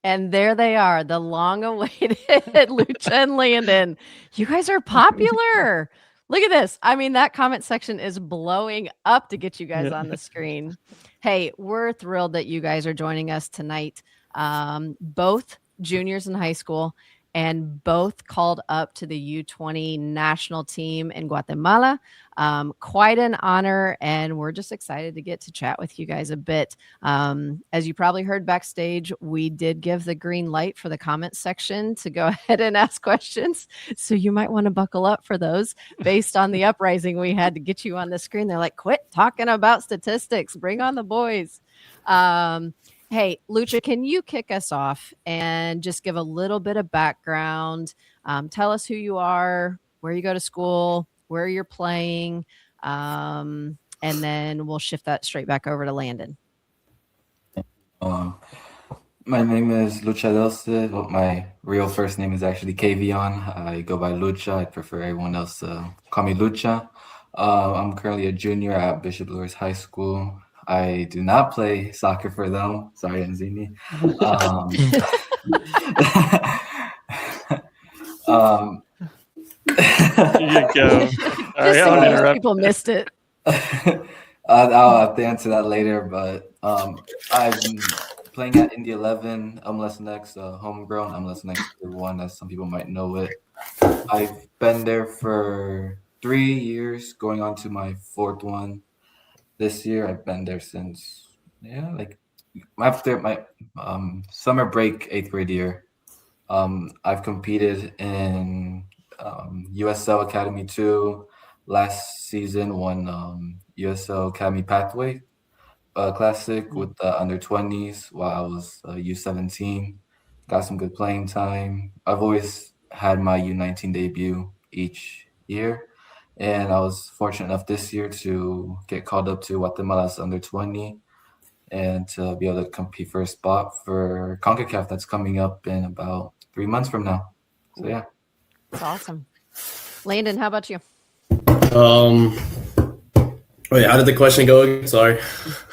And there they are, the long-awaited Lucha and Landon. You guys are popular. Look at this. I mean, that comment section is blowing up to get you guys on the screen. Hey, we're thrilled that you guys are joining us tonight. Both juniors in high school and both called up to the U20 national team in Guatemala. Quite an honor, and we're just excited to get to chat with you guys a bit. As you probably heard backstage, we did give the green light for the comment section to go ahead and ask questions. So you might want to buckle up for those based on the uprising we had to get you on the screen. They're like, quit talking about statistics, bring on the boys. Hey, Lucha, can you kick us off and just give a little bit of background? Tell us who you are, where you go to school, where you're playing, and then we'll shift that straight back over to Landon. My name is Lucha Delcid, but my real first name is actually Kavion. I go by Lucha. I prefer everyone else to call me Lucha. I'm currently a junior at Bishop Lewis High School. I do not play soccer for them. Sorry, Enzini. You go. Just in case people missed it. I'll have to answer that later, but I've been playing at Indy 11, MLS Next, homegrown, MLS Next Tier 1, as some people might know it. I've been there for 3 years, going on to my 4th one this year. I've been there since, after my summer break, 8th grade year. I've competed in USL Academy 2. Last season, won USL Academy Pathway Classic with the under 20s while I was U17. Got some good playing time. I've always had my U19 debut each year, and I was fortunate enough this year to get called up to Guatemala's under 20 and to be able to compete for a spot for CONCACAF that's coming up in about 3 months from now. So yeah. That's awesome. Landon, how about you? Wait, how did the question go again? Sorry.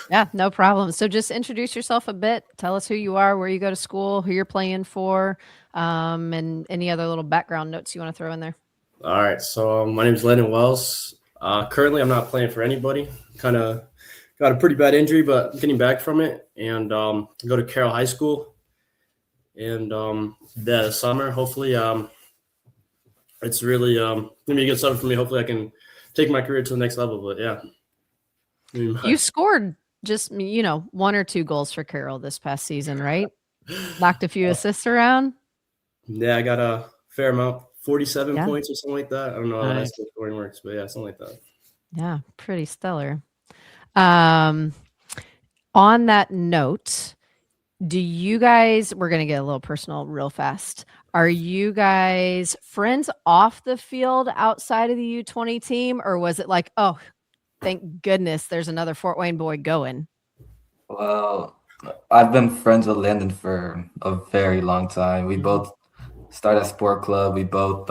Yeah, no problem. So just introduce yourself a bit. Tell us who you are, where you go to school, who you're playing for, and any other little background notes you want to throw in there. All right. So my name is Landon Wells. Currently, I'm not playing for anybody. Kind of got a pretty bad injury, but getting back from it. And go to Carroll High School. And the summer, hopefully, it's really going to be a good summer for me. Hopefully, I can take my career to the next level. But yeah. You scored just, 1 or 2 goals for Carroll this past season, right? Knocked a few assists around. Yeah, I got a fair amount, 47 points or something like that. I don't know how that scoring works, but yeah, something like that. Yeah, pretty stellar. On that note, do you guys, we're going to get a little personal real fast. Are you guys friends off the field outside of the U20 team, or was it like, oh, thank goodness there's another Fort Wayne boy going? Well, I've been friends with Landon for a very long time. We both started a sport club. We both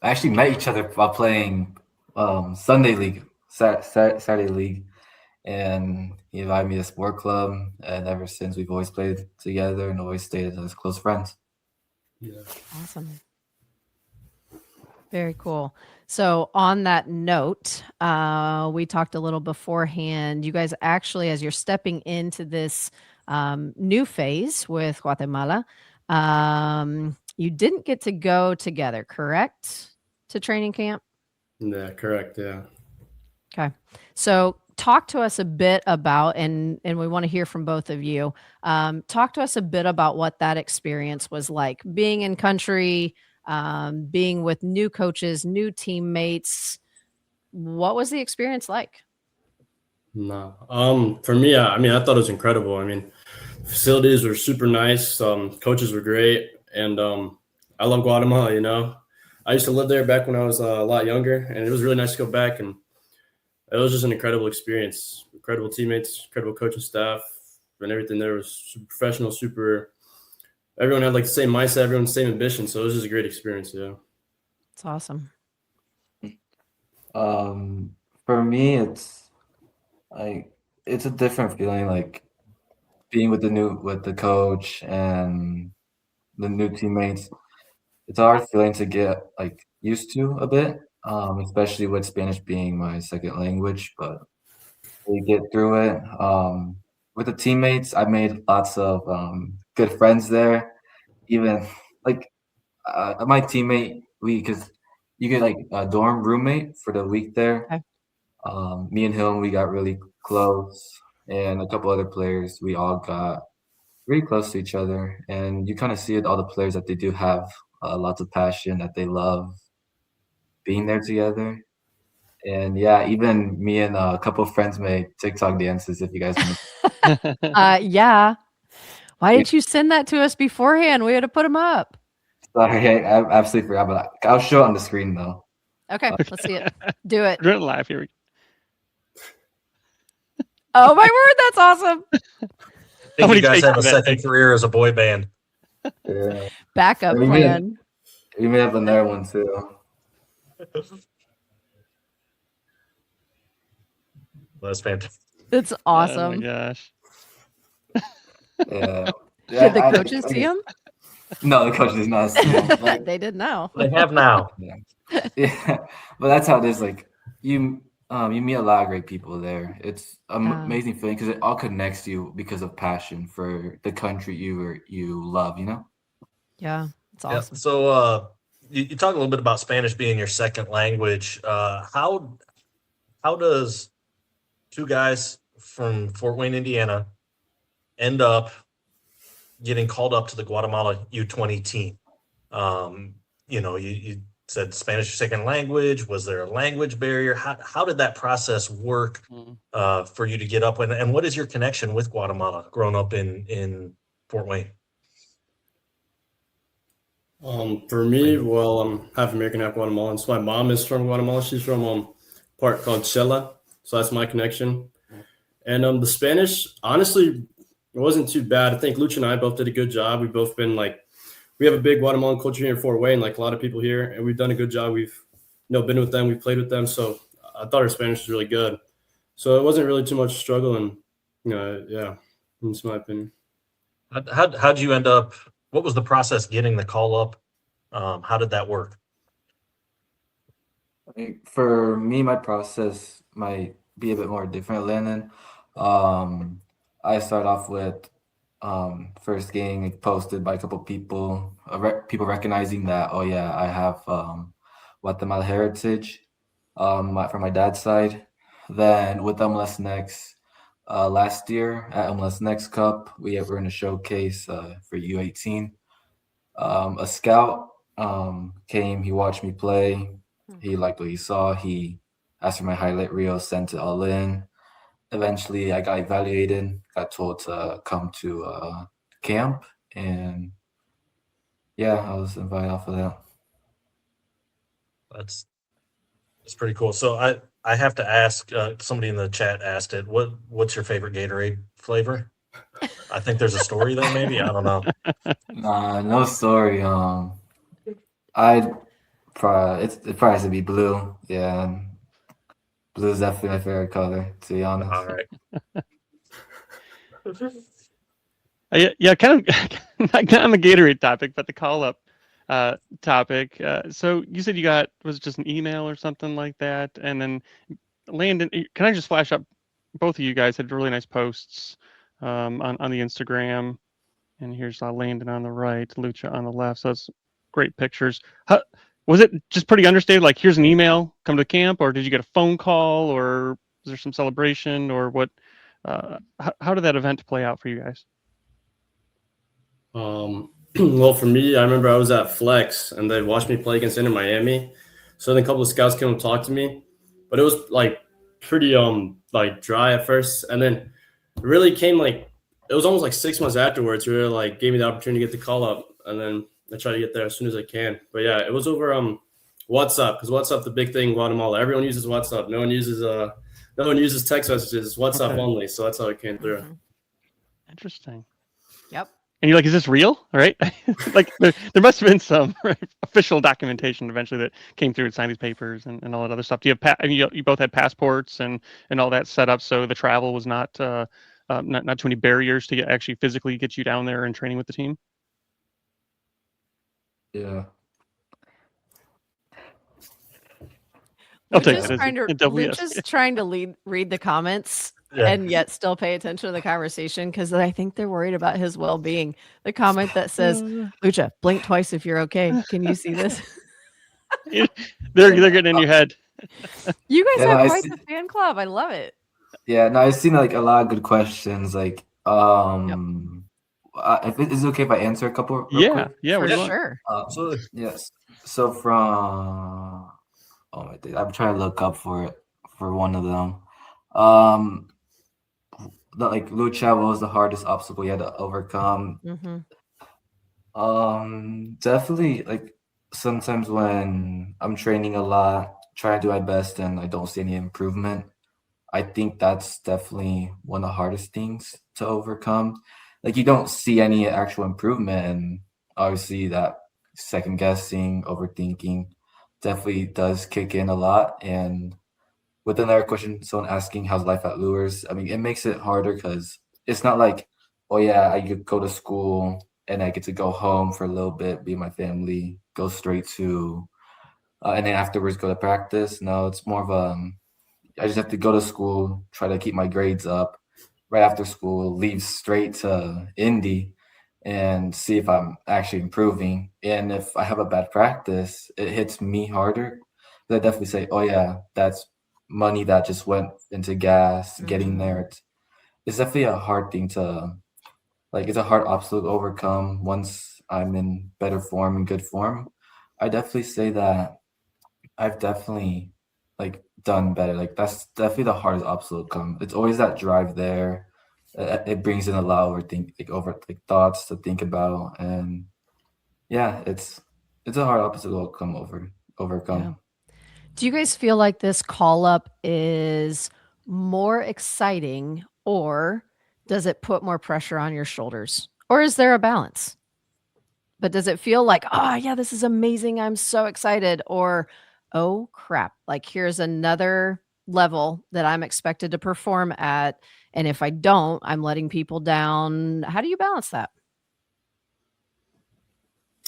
actually met each other while playing Sunday League, Saturday League. And he invited me to sport club. And ever since, we've always played together and always stayed as close friends. Yeah. Awesome. Very cool. So on that note, we talked a little beforehand. You guys actually, as you're stepping into this new phase with Guatemala, you didn't get to go together, correct? To training camp? Yeah, correct. Yeah. Okay. So talk to us a bit about, and we want to hear from both of you. Talk to us a bit about what that experience was like, being in country, being with new coaches, new teammates. What was the experience like? No. For me, I thought it was incredible. I mean, facilities were super nice. Coaches were great. And I love Guatemala, I used to live there back when I was a lot younger, and it was really nice to go back. And it was just an incredible experience. Incredible teammates, incredible coaching staff, and everything there was super professional, everyone had like the same mindset, everyone's same ambition. So it was just a great experience. Yeah. It's awesome. For me, it's a different feeling. Like being with the coach and the new teammates, it's a hard feeling to get like used to a bit, especially with Spanish being my second language. But we get through it. With the teammates, I made lots of good friends there. Even like my teammate, because you get like a dorm roommate for the week there. Okay. Me and him, we got really close, and a couple other players, we all got really close to each other. And you kind of see it, all the players that they do have lots of passion, that they love being there together. And yeah, even me and a couple of friends made TikTok dances. If you guys want to, Yeah. Why didn't you send that to us beforehand? We had to put them up. sorry, I absolutely forgot, but I'll show it on the screen though. Okay, let's see it. Do it. We're gonna laugh here. Oh my word, that's awesome. I think you guys have a second career as a boy band. Yeah. Backup plan. We may have another one too. That's fantastic. It's awesome. Oh my gosh. Yeah. Did the coaches see him? No, the coach did not see him. Like, They did now. They have now. yeah, but that's how it is. Like you meet a lot of great people there. It's an amazing feeling because it all connects you because of passion for the country you love. You know. Yeah, it's awesome. Yeah. So you talk a little bit about Spanish being your second language. How does two guys from Fort Wayne, Indiana, end up getting called up to the Guatemala U20 team? You said Spanish your second language. Was there a language barrier? How did that process work for you to get up? And what is your connection with Guatemala growing up in Fort Wayne? For me, well, I'm half American, half Guatemalan. So my mom is from Guatemala. She's from a part called Chela. So that's my connection. And the Spanish, honestly, it wasn't too bad. I think Lucha and I both did a good job. We've both been we have a big Guatemalan culture here in Fort Wayne, like a lot of people here, and we've done a good job. We've been with them, we've played with them. So I thought our Spanish was really good. So it wasn't really too much struggle, and yeah, that's my opinion. How'd you end up? What was the process getting the call up? How did that work? For me, my process might be a bit more different, Landon. I start off with first getting posted by a couple people, people recognizing that, oh yeah, I have Guatemala heritage from my dad's side. Then with MLS Next, last year at MLS Next Cup, we were in a showcase for U18. A scout came, he watched me play, he liked what he saw, he asked for my highlight reel, sent it all in. Eventually, I got evaluated, got told to come to camp, and yeah, I was invited off of that. That's pretty cool. So I have to ask, somebody in the chat asked it, what's your favorite Gatorade flavor? I think there's a story there, maybe. I don't know. Nah, no story. It probably has to be blue. Yeah, blue is definitely my favorite color, to be honest. All right. Yeah, kind of not on the Gatorade topic, but the call-up topic. So you said was it just an email or something like that? And then Landon, can I just flash up? Both of you guys had really nice posts on the Instagram, and here's Landon on the right, Lucha on the left. So that's great pictures. Was it just pretty understated? Like, here's an email, come to camp, or did you get a phone call, or was there some celebration, or what? How did that event play out for you guys? Well, for me, I remember I was at Flex, and they watched me play against Inter Miami. So then a couple of scouts came and talked to me, but it was pretty dry at first, and then it really came it was almost 6 months afterwards. Really gave me the opportunity to get the call up, and then I try to get there as soon as I can. But yeah, it was over WhatsApp, because WhatsApp the big thing in Guatemala. Everyone uses WhatsApp. No one uses text messages. It's WhatsApp only. So that's how it came through. Interesting. Yep. And you're like, is this real? All right. There must have been some official documentation eventually that came through and signed these papers and all that other stuff. Do you have you both had passports and all that set up, so the travel was not not too many barriers to actually physically get you down there and training with the team? Yeah. I'll take Lucha's it as trying to, a double yes. Lucha's trying to read the comments Yeah. and yet still pay attention to the conversation because I think they're worried about his well-being. The comment that says, Lucha, blink twice if you're okay. Can you see this? they're getting in your head. You guys Yeah, no, have I quite see- the fan club. I love it. Yeah, no, I've seen like a lot of good questions. Like, if it is okay if I answer a couple real Yeah, quick? yeah, For what do you want? sure. Absolutely. Yes. So from oh my days, I'm trying to look up for one of them. Like Lucha, what was the hardest obstacle you had to overcome? Hmm. Definitely like sometimes when I'm training a lot, trying to do my best and I don't see any improvement. I think that's definitely one of the hardest things to overcome. Like you don't see any actual improvement, and obviously that second guessing, overthinking definitely does kick in a lot. And with another question, someone asking how's life at Lures, I mean, it makes it harder because it's not like, oh yeah, I could go to school and I get to go home for a little bit, be with my family, go straight to, and then afterwards go to practice. No, it's more of I just have to go to school, try to keep my grades up. Right after school, leave straight to Indy and see if I'm actually improving. And if I have a bad practice, it hits me harder. I definitely say, oh yeah, that's money that just went into gas, getting there. It's definitely a hard thing to like. It's a hard obstacle to overcome once I'm in better form and good form. I definitely say that I've definitely like done better. Like that's definitely the hardest obstacle to come. It's always that drive there. It brings in a lot of thoughts to think about, and yeah, it's a hard obstacle to overcome. Yeah. Do you guys feel like this call up is more exciting or does it put more pressure on your shoulders? Or is there a balance? But does it feel like, oh, yeah, this is amazing. I'm so excited. Or, oh, crap. Like, here's another level that I'm expected to perform at. And if I don't, I'm letting people down. How do you balance that?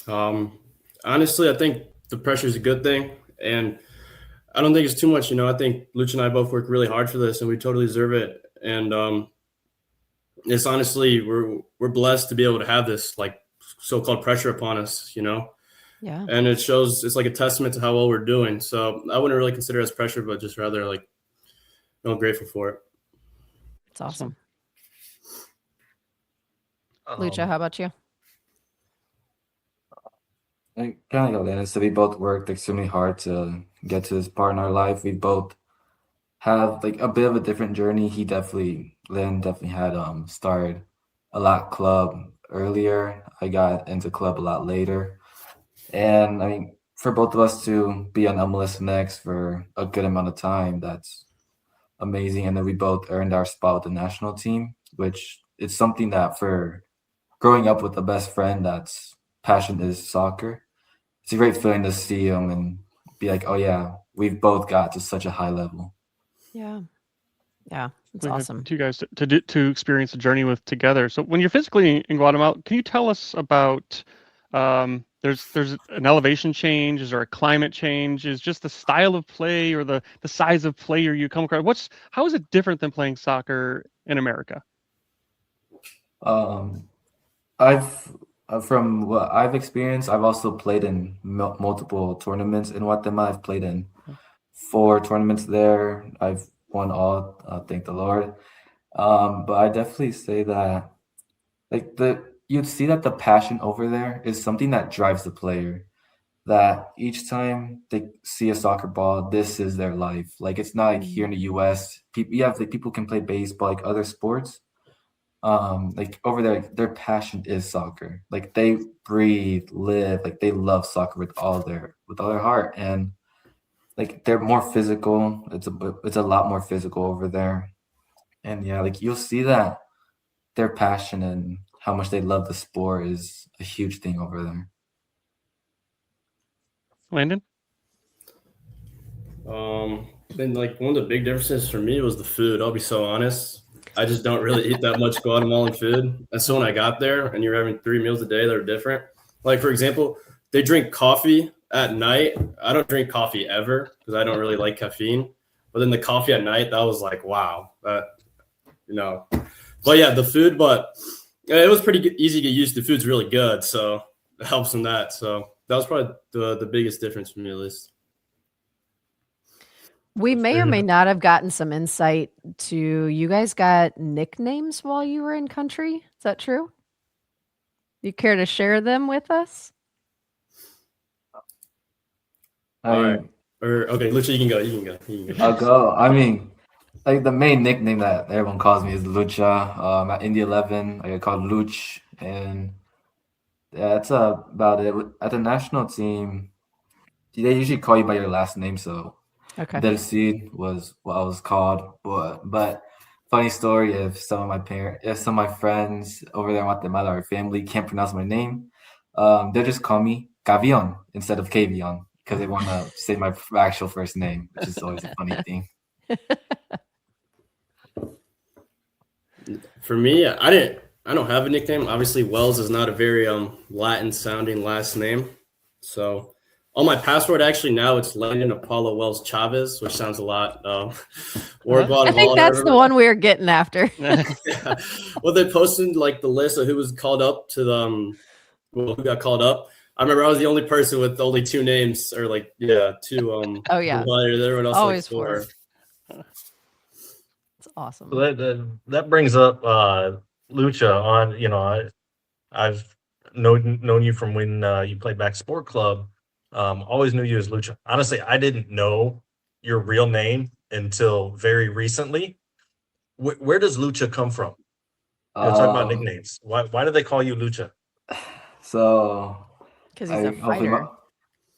Honestly, I think the pressure is a good thing, and I don't think it's too much. I think Lucha and I both work really hard for this, and we totally deserve it. And it's honestly we're blessed to be able to have this like so-called pressure upon us. Yeah. And it shows. It's like a testament to how well we're doing. So I wouldn't really consider it as pressure, but just rather like grateful for it. It's awesome. Um, Lucha, how about you? Like kind of like Landon said, we both worked extremely hard to get to this part in our life. We both have like a bit of a different journey. Landon definitely had started a lot club earlier. I got into club a lot later. And I mean, for both of us to be on MLS Next for a good amount of time, that's amazing. And then we both earned our spot with the national team, which is something that for growing up with a best friend that's passion is soccer, it's a great feeling to see him and be like, oh yeah, we've both got to such a high level. Yeah. Yeah. It's We have awesome. two guys to experience the journey with together. So when you're physically in Guatemala, can you tell us about there's an elevation change? Is there a climate change? Is just the style of play or the size of player you come across? How is it different than playing soccer in America? I've from what I've experienced, I've also played in multiple tournaments in Guatemala. I've played in 4 tournaments there. I've won all, thank the Lord. But I definitely say that like you'd see that the passion over there is something that drives the player. That each time they see a soccer ball, this is their life. Like it's not like here in the US, people can play baseball like other sports. Like over there, like, their passion is soccer. Like they breathe, live, like they love soccer with all their heart. And like they're more physical. It's a lot more physical over there. And yeah, like you'll see that their passion and how much they love the sport is a huge thing over there. Landon? Then like one of the big differences for me was the food. I'll be so honest. I just don't really eat that much Guatemalan food. And so when I got there and you're having 3 meals a day that are different, like for example, they drink coffee at night. I don't drink coffee ever because I don't really like caffeine. But then the coffee at night, that was like, wow, that, you know. But yeah, the food, but it was pretty easy to get used to. The food's really good, so it helps in that. So that was probably the biggest difference for me, at least. We may or may not have gotten some insight to you guys got nicknames while you were in country. Is that true? You care to share them with us? All right. Or okay, Lucha, you can go. You can go. I'll go. I mean, like the main nickname that everyone calls me is Lucha. At Indy 11, I get called Luch, and yeah, that's about it. At the national team, they usually call you by your last name, so Okay. Delcid was what I was called. But funny story, if some of my friends over there in Guatemala or family can't pronounce my name, they'll just call me Gavion instead of Kavion because they want to say my actual first name, which is always a funny thing. For me, I don't have a nickname. Obviously, Wells is not a very Latin sounding last name. So on my passport, actually now it's Landon Apollo Wells Chavez, which sounds a lot more Guatemala. I think that's the one we were getting after. Yeah. Well, they posted like the list of who was called up to the who got called up. I remember I was the only person with only 2 names, or like two. Oh yeah, everyone else always like 4. It's awesome. So that brings up Lucha on. You know, I've known you from when you played back Sport Club. Always knew you as Lucha. Honestly, I didn't know your real name until very recently. Where does Lucha come from? Talk about nicknames. Why do they call you Lucha? So Because he's a fighter.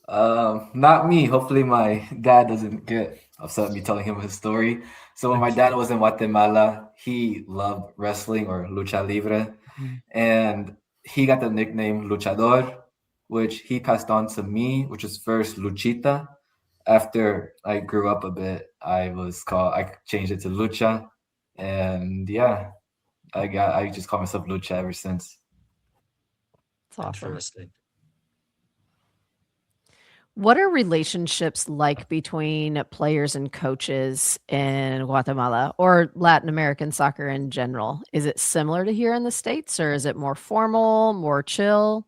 Not me. Hopefully, my dad doesn't get upset at me telling him his story. So when my dad was in Guatemala, he loved wrestling or lucha libre, and he got the nickname Luchador, which he passed on to me, which was first Luchita. After I grew up a bit, I changed it to Lucha, and yeah, I just call myself Lucha ever since. It's awesome. Interesting. What are relationships like between players and coaches in Guatemala or Latin American soccer in general? Is it similar to here in the States, or is it more formal, more chill?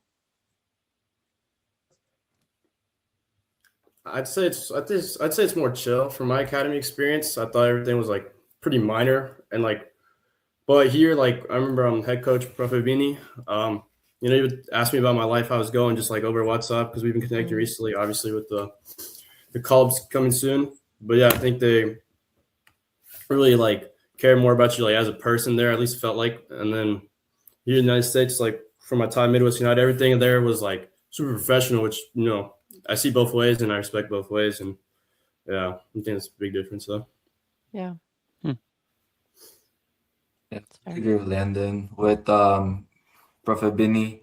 I'd say it's more chill. From my academy experience, I thought everything was like pretty minor and like, but here, like I remember head coach Profe Bini, you know, he would ask me about my life, how I was going, just like over WhatsApp, because we've been connecting recently, obviously with the call-ups coming soon. But yeah, I think they really like care more about you like as a person there, at least it felt like. And then here in the United States, like from my time Midwest United, everything there was like super professional, which, you know, I see both ways and I respect both ways. And yeah, I think that's a big difference though. Yeah. I agree with Landon. With Prophet Bini,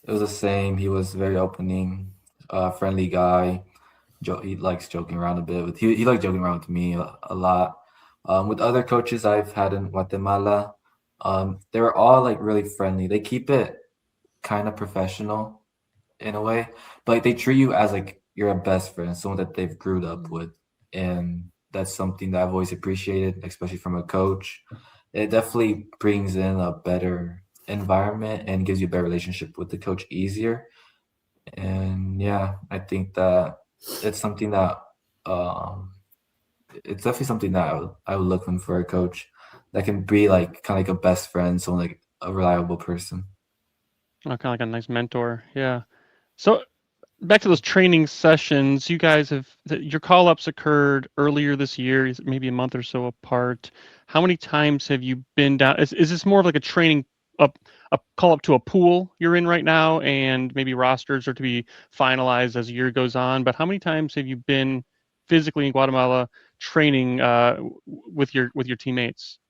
it was the same. He was very opening, friendly guy. He likes joking around a bit. He liked joking around with me a lot. With other coaches I've had in Guatemala, they were all like really friendly. They keep it kind of professional in a way, but like, they treat you as like you're a best friend, someone that they've grew up with, and that's something that I've always appreciated, especially from a coach. It definitely brings in a better environment and gives you a better relationship with the coach easier. And yeah, I think that it's something that it's definitely something that I would look for a coach that can be like kind of like a best friend, someone like a reliable person. Oh, kind of like a nice mentor. Yeah. So back to those training sessions, you guys your call-ups occurred earlier this year, maybe a month or so apart. How many times have you been down? Is this more of like a training, a call-up to a pool you're in right now, and maybe rosters are to be finalized as the year goes on? But how many times have you been physically in Guatemala training with your teammates?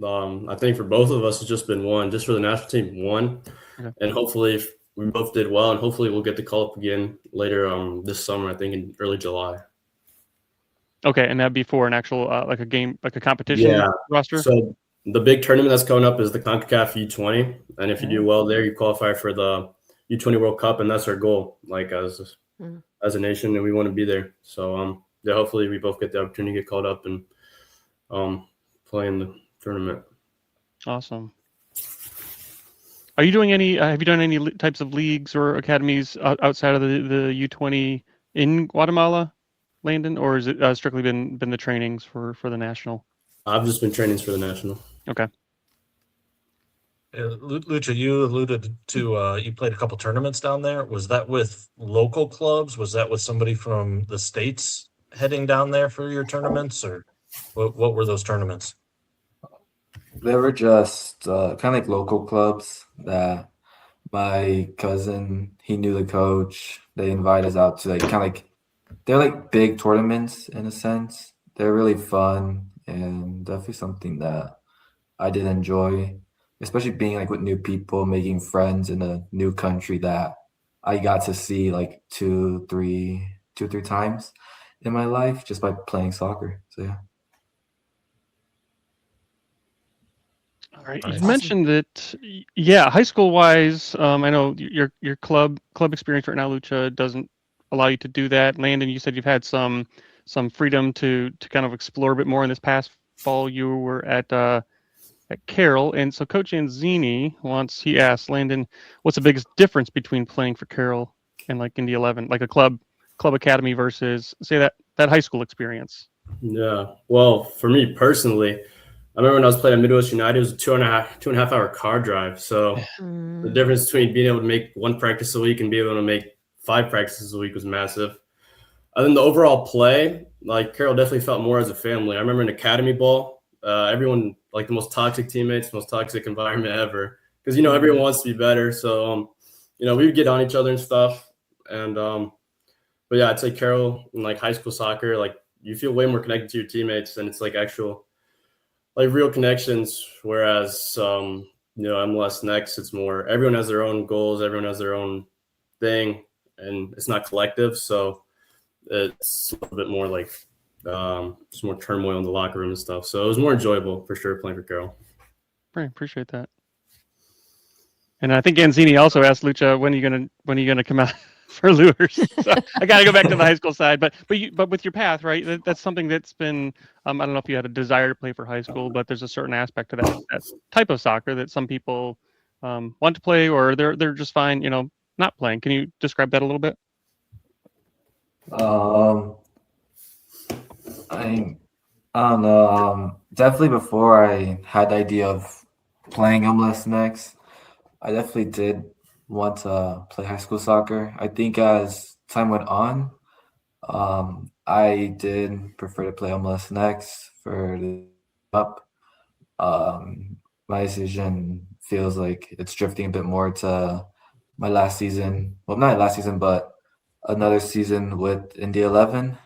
I think for both of us, it's just been one. Just for the national team, one. Okay. And hopefully we both did well, and hopefully we'll get the call up again later this summer, I think in early July. Okay, and that'd be for an actual like a game, like a competition Yeah. roster. So the big tournament that's coming up is the CONCACAF U20, and if you do Oh. well there, you qualify for the U20 World Cup, and that's our goal, like as a nation, and we want to be there. So yeah, hopefully we both get the opportunity to get called up and play in the tournament. Awesome. Are you doing any? Have you done any types of leagues or academies outside of the U20 in Guatemala, Landon, or is it strictly been the trainings for the national? I've just been trainings for the national. Okay. Lucha, you alluded to you played a couple tournaments down there. Was that with local clubs? Was that with somebody from the States heading down there for your tournaments, or what were those tournaments? They were just kind of like local clubs that my cousin, he knew the coach. They invited us out to like kind of like, they're like big tournaments in a sense. They're really fun and definitely something that I did enjoy, especially being like with new people, making friends in a new country that I got to see like two, three times in my life just by playing soccer. So yeah. All right. Nice. You mentioned that, yeah, high school wise, I know your club experience right now, Lucha, doesn't allow you to do that. Landon, you said you've had some freedom to kind of explore a bit more. In this past fall, you were at Carroll, and so Coach Anzini he asked Landon, what's the biggest difference between playing for Carroll and like Indy 11, like a club academy versus say that high school experience? Yeah. Well, for me personally, I remember when I was playing at Midwest United, it was a 2.5 hour car drive. So the difference between being able to make one practice a week and being able to make 5 practices a week was massive. And then the overall play, like Carroll definitely felt more as a family. I remember in academy ball, everyone, like the most toxic teammates, most toxic environment ever. Because, everyone wants to be better. So, we would get on each other and stuff. And, but yeah, I'd say Carroll in like high school soccer, like you feel way more connected to your teammates and it's like actual, like real connections. Whereas, MLS Next, it's more, everyone has their own goals. Everyone has their own thing and it's not collective. So it's a little bit more like, just more turmoil in the locker room and stuff. So it was more enjoyable for sure playing for Carroll. Right, appreciate that. And I think Anzini also asked Lucha, when are you gonna come out for Lures? So I got to go back to the high school side, but with your path, right? That's something that's been I don't know if you had a desire to play for high school, but there's a certain aspect to that type of soccer that some people want to play, or they're just fine, not playing. Can you describe that a little bit? I don't know. Definitely before I had the idea of playing MLS Next, I definitely did want to play high school soccer. I think as time went on, I did prefer to play MLS Next for the up. My decision feels like it's drifting a bit more to my last season. Well, not last season, but another season with Indy 11.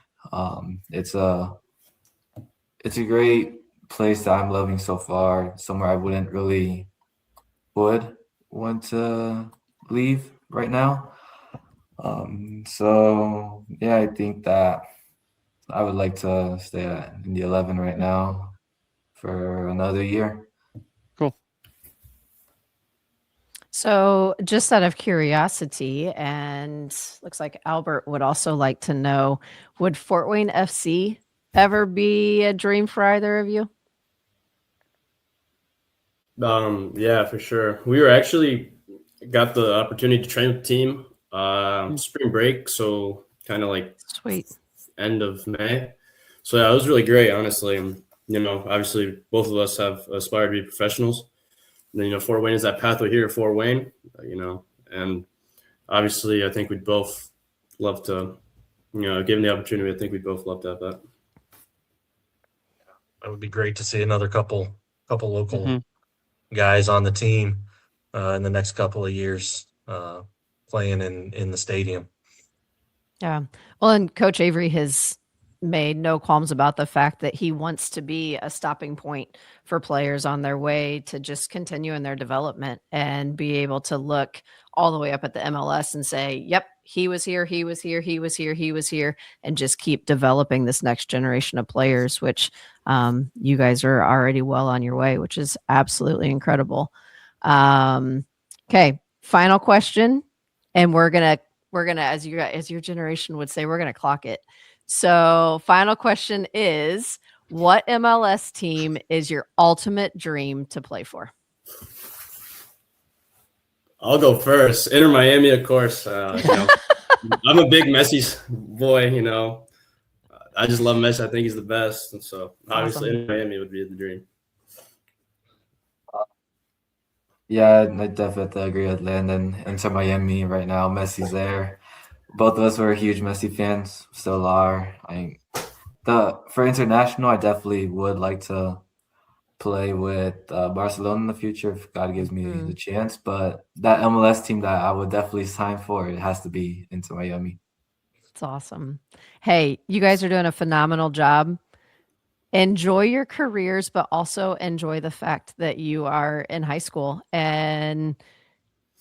It's a great place that I'm loving so far. Somewhere I wouldn't really would want to leave right now. So yeah, I think that I would like to stay at Indy 11 right now for another year. Cool. So just out of curiosity, and looks like Albert would also like to know, would Fort Wayne FC ever be a dream for either of you? Yeah, for sure. We were actually got the opportunity to train with the team spring break, so kind of like Sweet. end of May. So yeah, it was really great, honestly. And, obviously both of us have aspired to be professionals. And then, Fort Wayne is that pathway here at Fort Wayne, and obviously I think we'd both love to, given the opportunity, I think we'd both love to have that. That would be great to see another couple local guys on the team in the next couple of years playing in the stadium. Yeah. Well, and Coach Avery has made no qualms about the fact that he wants to be a stopping point for players on their way to just continue in their development and be able to look all the way up at the MLS and say, yep, he was here, he was here, he was here, he was here, and just keep developing this next generation of players, which you guys are already well on your way, which is absolutely incredible. Okay, final question, and we're gonna as your generation would say, we're gonna clock it. So final question is, what MLS team is your ultimate dream to play for? I'll go first. Inter Miami, of course. I'm a big Messi boy. I just love Messi. I think he's the best, and so obviously Awesome. Inter Miami would be the dream. Yeah, I definitely agree with Landon. Inter Miami right now, Messi's there. Both of us were huge Messi fans, still are. For international, I definitely would like to play with Barcelona in the future if God gives me the chance. But that MLS team that I would definitely sign for, it has to be Inter Miami. It's awesome. Hey, you guys are doing a phenomenal job. Enjoy your careers, but also enjoy the fact that you are in high school and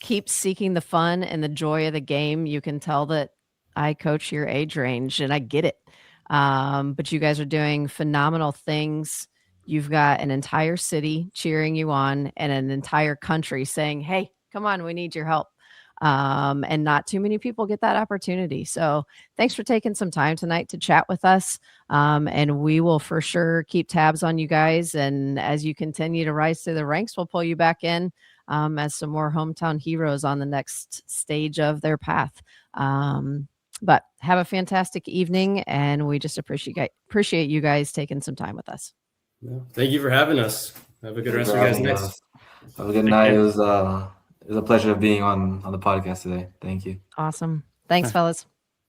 keep seeking the fun and the joy of the game. You can tell that I coach your age range and I get it. But you guys are doing phenomenal things. You've got an entire city cheering you on and an entire country saying, hey, come on, we need your help. And not too many people get that opportunity. So thanks for taking some time tonight to chat with us. And we will for sure keep tabs on you guys. And as you continue to rise through the ranks, we'll pull you back in as some more hometown heroes on the next stage of their path. But have a fantastic evening, and we just appreciate you guys taking some time with us. Yeah. Thank you for having us. Have a good rest of your guys' nights. Have a good night. It was a pleasure being on the podcast today. Thank you. Awesome. Thanks, fellas.